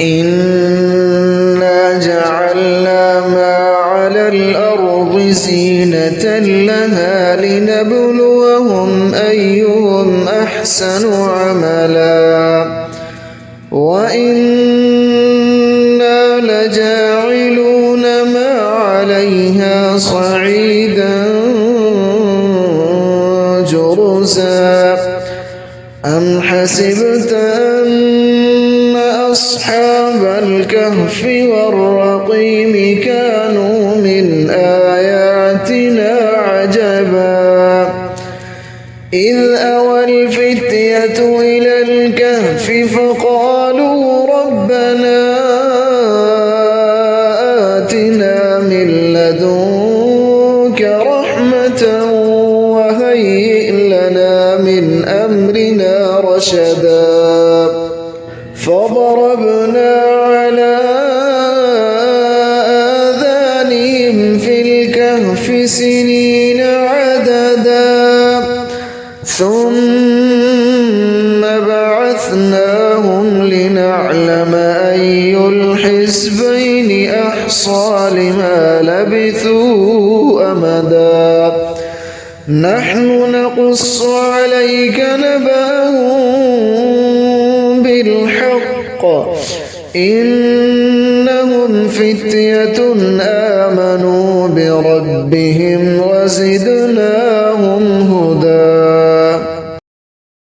إنا جعلنا ما على الأرض زينة لها لنبلوهم أيهم أحسن عملا وإنا لجاعلون ما عليها صعيدا جرزا أم حسبت أن أصحاب الكهف والرقيم كانوا من آياتنا عجبا إذ أوى الفتية إلى الكهف فقالوا ربنا آتنا من لدنك رحمة وهيئ لنا من أمرنا رشدا فضربنا على آذانهم في الكهف سنين عددا ثم بعثناهم لنعلم أي الحزبين أحصى لما لبثوا أمدا نحن نقص عليك نبأهم بالحق إنهم فتية آمنوا بربهم وزدناهم